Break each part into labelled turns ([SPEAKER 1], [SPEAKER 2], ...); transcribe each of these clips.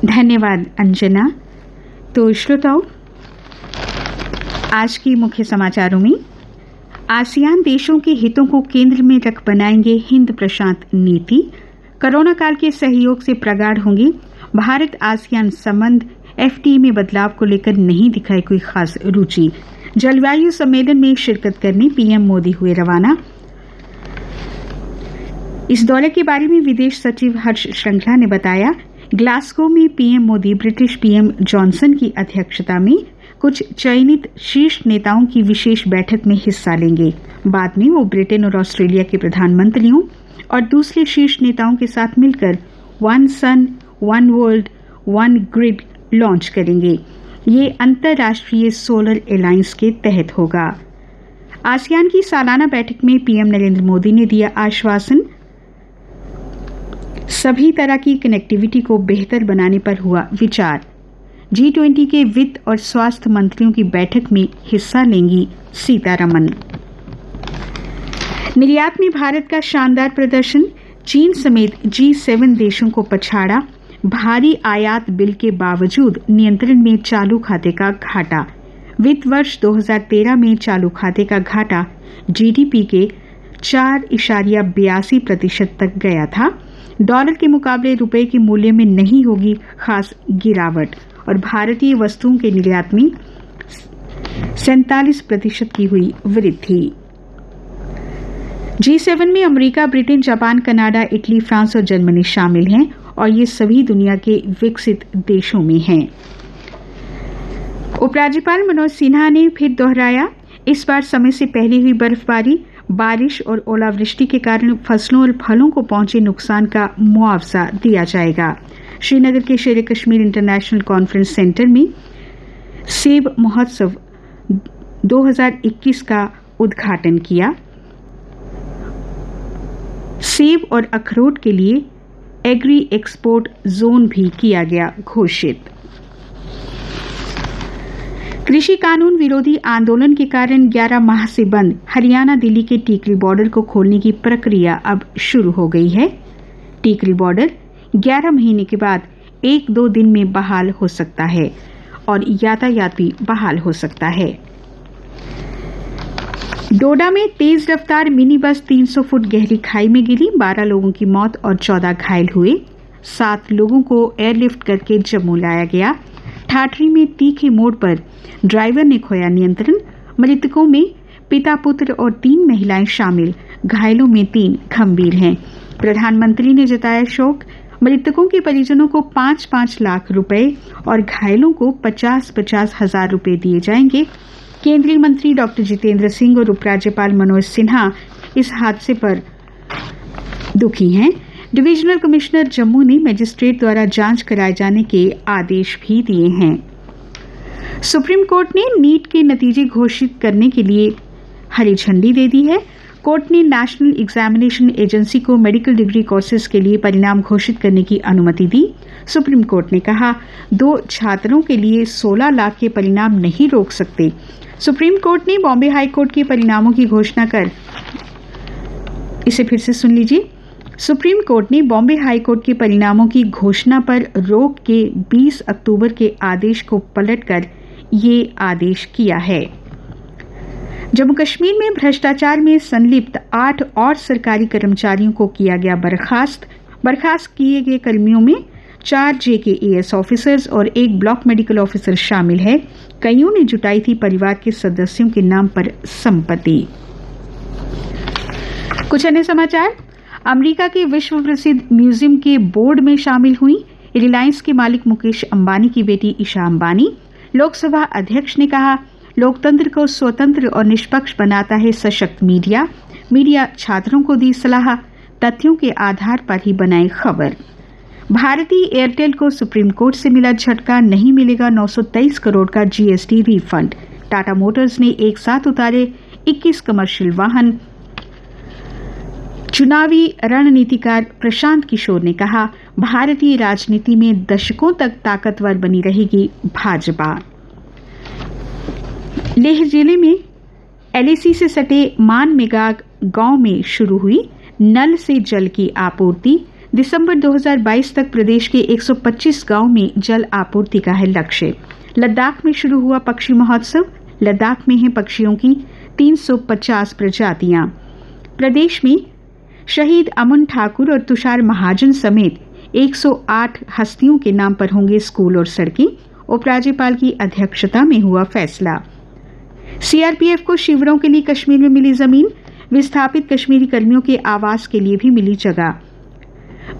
[SPEAKER 1] धन्यवाद अंजना। तो श्रोताओं, आज की मुख्य समाचारों में आसियान देशों के हितों को केंद्र में रख बनाएंगे हिंद प्रशांत नीति, कोरोना काल के सहयोग से प्रगाढ़ होंगे भारत आसियान संबंध, एफटीए में बदलाव को लेकर नहीं दिखाई कोई खास रुचि, जलवायु सम्मेलन में शिरकत करने पीएम मोदी हुए रवाना। इस दौरे के बारे में विदेश सचिव हर्ष श्रृंखला ने बताया, ग्लासगो में PM Modi British PM Johnson की अध्यक्षता में कुछ चयनित शीर्ष नेताओं की विशेष बैठक में हिस्सा लेंगे। बाद में वो ब्रिटेन और ऑस्ट्रेलिया के प्रधानमंत्रियों और दूसरे शीर्ष नेताओं के साथ मिलकर one sun one world one grid launch करेंगे। ये अंतर्राष्ट्रीय सोलर अलायंस के तहत होगा। आसियान की सालाना बैठक में पीएम नरेंद्र मोदी ने दिया आश्वासन, सभी तरह की कनेक्टिविटी को बेहतर बनाने पर हुआ विचार। G20 के वित्त और स्वास्थ्य मंत्रियों की बैठक में हिस्सा लेंगी सीतारमन। निर्यात में भारत का शानदार प्रदर्शन, चीन समेत G7 देशों को पछाड़ा। भारी आयात बिल के बावजूद नियंत्रण में चालू खाते का घाटा। वित्त वर्ष 2013 में चालू खाते का घाटा जीडीपी के 4.82% तक गया था। डॉलर के मुकाबले रुपए के मूल्य में नहीं होगी खास गिरावट और भारतीय वस्तुओं के निर्यात में 47% की हुई वृद्धि। G7 में America, Britain, Japan, Canada, Italy, France और जर्मनी शामिल हैं और ये सभी दुनिया के विकसित देशों में हैं। उपराज्यपाल मनोज सिन्हा ने फिर दोहराया, इस बार समय से पहले हुई बर्फबारी, बारिश और ओलावृष्टि के कारण फसलों और फलों को पहुंचे नुकसान का मुआवजा दिया जाएगा। श्रीनगर के शेर कश्मीर इंटरनेशनल कॉन्फ्रेंस सेंटर में सेब महोत्सव 2021 का उद्घाटन किया। सेब और अखरोट के लिए एग्री एक्सपोर्ट जोन भी किया गया घोषित। कृषि कानून विरोधी आंदोलन के कारण 11 माह से बंद हरियाणा दिल्ली के टीकरी बॉर्डर को खोलने की प्रक्रिया अब शुरू हो गई है। टीकरी बॉर्डर 11 महीने के बाद 1-2 दिन में बहाल हो सकता है और यातायात भी बहाल हो सकता है। डोडा में तेज रफ्तार मिनी बस 300 फुट गहरी खाई में गिरी, 12 लोगों की मौत और 14 घायल हुए। 7 लोगों को एयरलिफ्ट करके जम्मू लाया गया। ठाठरी में तीखे मोड़ पर ड्राइवर ने खोया नियंत्रण। मृतकों में पिता, पुत्र और 3 महिलाएं शामिल, घायलों में 3 गंभीर हैं। प्रधानमंत्री ने जताया शोक, मृतकों के परिजनों को 5-5 लाख रुपए और घायलों को 50-50 हजार रुपए दिए जाएंगे। केंद्रीय मंत्री डॉक्टर जितेंद्र सिंह और उपराज्यपाल मनोज सिन्हा इस हादसे पर दुखी हैं। डिविजनल कमिश्नर जम्मू ने मजिस्ट्रेट द्वारा जांच कराए जाने के आदेश भी दिए हैं। सुप्रीम कोर्ट ने नीट के नतीजे घोषित करने के लिए हरी झंडी दे दी है। कोर्ट ने नेशनल एग्जामिनेशन एजेंसी को मेडिकल डिग्री कोर्सेज के लिए परिणाम घोषित करने की अनुमति दी। सुप्रीम कोर्ट ने कहा, 2 छात्रों के लिए 16 लाख के परिणाम नहीं रोक सकते। सुप्रीम कोर्ट ने बॉम्बे हाई कोर्ट के परिणामों की घोषणा कर, इसे फिर से सुन लीजिए, सुप्रीम कोर्ट ने बॉम्बे हाई कोर्ट के परिणामों की घोषणा पर रोक के 20 अक्टूबर के आदेश को पलटकर ये आदेश किया है। जम्मू कश्मीर में भ्रष्टाचार में संलिप्त 8 और सरकारी कर्मचारियों को किया गया बर्खास्त। बर्खास्त किए गए कर्मियों में 4 JKAS ऑफिसर्स और 1 ब्लॉक मेडिकल ऑफिसर शामिल है। कईयों ने जुटाई थी परिवार के सदस्यों के नाम पर संपत्ति। कुछ अन्य समाचार। अमेरिका के विश्व प्रसिद्ध म्यूजियम के बोर्ड में शामिल हुई रिलायंस के मालिक मुकेश अंबानी की बेटी ईशा अंबानी। लोकसभा अध्यक्ष ने कहा, लोकतंत्र को स्वतंत्र और निष्पक्ष बनाता है सशक्त मीडिया। मीडिया छात्रों को दी सलाह, तथ्यों के आधार पर ही बनाए खबर। भारतीय एयरटेल को सुप्रीम कोर्ट से मिला झटका, नहीं मिलेगा 923 करोड़ का GST रिफंड। टाटा मोटर्स ने एक साथ उतारे 21 कमर्शियल वाहन। चुनावी रणनीतिकार प्रशांत किशोर ने कहा, भारतीय राजनीति में दशकों तक ताकतवर बनी रहेगी भाजपा। लेह जिले में LAC से सटे मान मेगाग गांव में शुरू हुई नल से जल की आपूर्ति। दिसंबर 2022 तक प्रदेश के 125 गांव में जल आपूर्ति का है लक्ष्य। लद्दाख में शुरू हुआ पक्षी महोत्सव। लद्दाख में हैं पक्षियों की 350 प्रजातियां। प्रदेश में शहीद अमन ठाकुर और तुषार महाजन समेत 108 हस्तियों के नाम पर होंगे स्कूल और सड़कें। उपराज्यपाल की अध्यक्षता में हुआ फैसला। CRPF को शिविरों के लिए कश्मीर में मिली जमीन। विस्थापित कश्मीरी कर्मियों के आवास के लिए भी मिली जगह।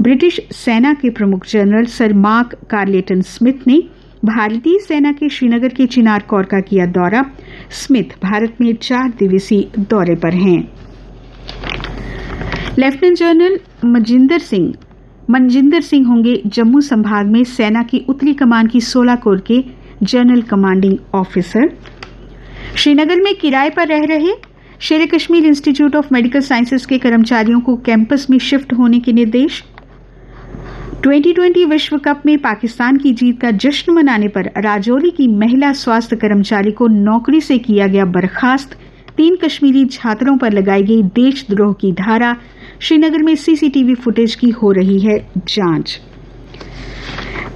[SPEAKER 1] ब्रिटिश सेना के प्रमुख general sir mark Carleton Smith ने भारतीय सेना के श्रीनगर के चिनार कोर का किया दौरा। स्मिथ भारत में 4 दिवसीय दौरे पर हैं। लेफ्टिनेंट जनरल मनजिंदर सिंह होंगे जम्मू संभाग में सेना की उत्तरी कमान की 16 कोर के जनरल कमांडिंग ऑफिसर। श्रीनगर में किराए पर रह रहे शेर Kashmir institute of medical sciences के कर्मचारियों को कैंपस में शिफ्ट होने के निर्देश। 2020 विश्व कप में पाकिस्तान की जीत का जश्न मनाने पर राजौरी की महिला स्वास्थ्य कर्मचारी को नौकरी से किया गया बर्खास्त। 3 कश्मीरी छात्रों पर लगाई गई देशद्रोह की धारा। श्रीनगर में CCTV फुटेज की हो रही है जांच।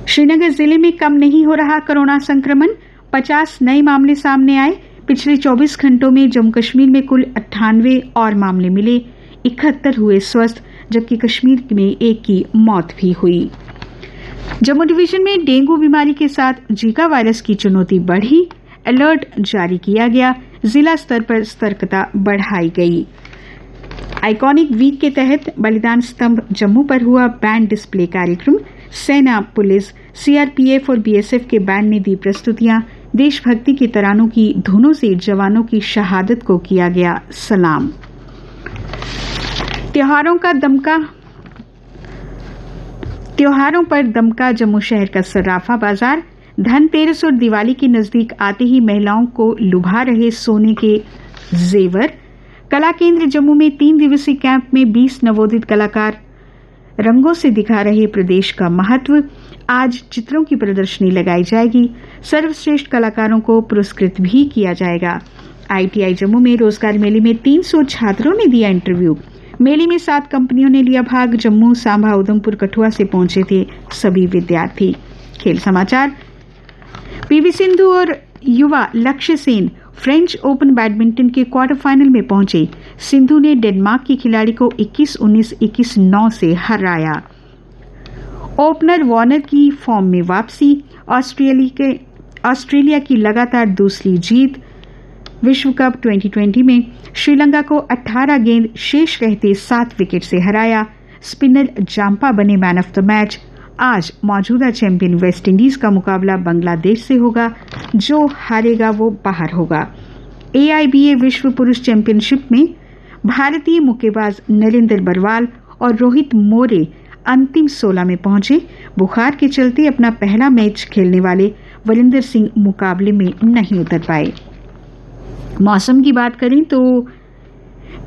[SPEAKER 1] श्रीनगर जिले में कम नहीं हो रहा कोरोना संक्रमण। 50 नए मामले सामने आए। पिछले 24 घंटों में जम्मू कश्मीर में कुल 98 और मामले मिले। 71 हुए स्वस्थ, जबकि कश्मीर में एक की मौत भी हुई। जम्मू डिवीजन में डेंगू बीमारी के साथ जीका वायरस की चुनौती बढ़ी। अलर्ट जारी किया गया। जिला स्तर पर सतर्कता बढ़ाई गई। आइकॉनिक वीक के तहत बलिदान स्तंभ जम्मू पर हुआ बैंड डिस्प्ले कार्यक्रम। सेना, पुलिस, CRPF और BSF के बैंड ने दी प्रस्तुतियां। देशभक्ति के तरानों की धुनों से जवानों की शहादत को किया गया सलाम। त्योहारों पर दमका जम्मू शहर का सर्राफा बाजार। धनतेरस और दिवाली के नजदीक आते ही महिलाओं को लुभा रहे सोने के जेवर। कला केंद्र जम्मू में 3 दिवसीय कैंप में 20 नवोदित कलाकार रंगों से दिखा रहे प्रदेश का महत्व। आज चित्रों की प्रदर्शनी लगाई जाएगी। सर्वश्रेष्ठ कलाकारों को पुरस्कृत भी किया जाएगा। ITI जम्मू में रोजगार मेले में 300 छात्रों ने दिया इंटरव्यू। मेले में 7 कंपनियों ने लिया भाग। जम्मू, सांबा, उधमपुर, कठुआ से पहुंचे थे सभी विद्यार्थी। खेल समाचार। PV सिंधु और युवा लक्ष्य सेन फ्रेंच ओपन बैडमिंटन के क्वार्टर फाइनल में पहुंचे। सिंधु ने डेनमार्क की खिलाड़ी को 21-19, 21-9 से हराया। ओपनर वार्नर की फॉर्म में वापसी। ऑस्ट्रेलिया की लगातार दूसरी जीत। विश्व कप 2020 में श्रीलंका को 18 गेंद शेष रहते 7 विकेट से हराया। स्पिनर जाम्पा बने मैन ऑफ द मैच। आज मौजूदा चैंपियन वेस्टइंडीज का मुकाबला बांग्लादेश से होगा। जो हारेगा वो बाहर होगा। AIBA विश्व पुरुष चैंपियनशिप में भारतीय मुक्केबाज नरेंद्र बरवाल और रोहित मोरे अंतिम 16 में पहुंचे। बुखार के चलते अपना पहला मैच खेलने वाले वरिंदर सिंह मुकाबले में नहीं उतर पाए। मौसम की बात करें तो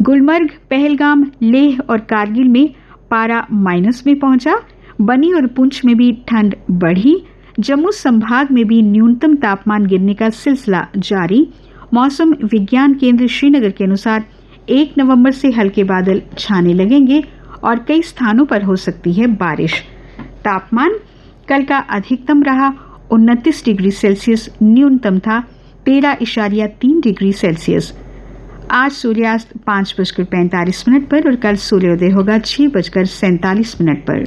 [SPEAKER 1] गुलमर्ग, पहलगाम, लेह और कारगिल में पारा माइनस में पहुंचा। बनी और पुंछ में भी ठंड बढ़ी। जम्मू संभाग में भी न्यूनतम तापमान गिरने का सिलसिला जारी। मौसम विज्ञान केंद्र श्रीनगर के अनुसार 1 नवंबर से हल्के बादल छाने लगेंगे और कई स्थानों पर हो सकती है बारिश। तापमान कल का अधिकतम रहा 29 डिग्री सेल्सियस, न्यूनतम था 13.3 डिग्री सेल्सियस। आज सूर्यास्त 5:45 पर और कल सूर्योदय होगा 6:47 पर।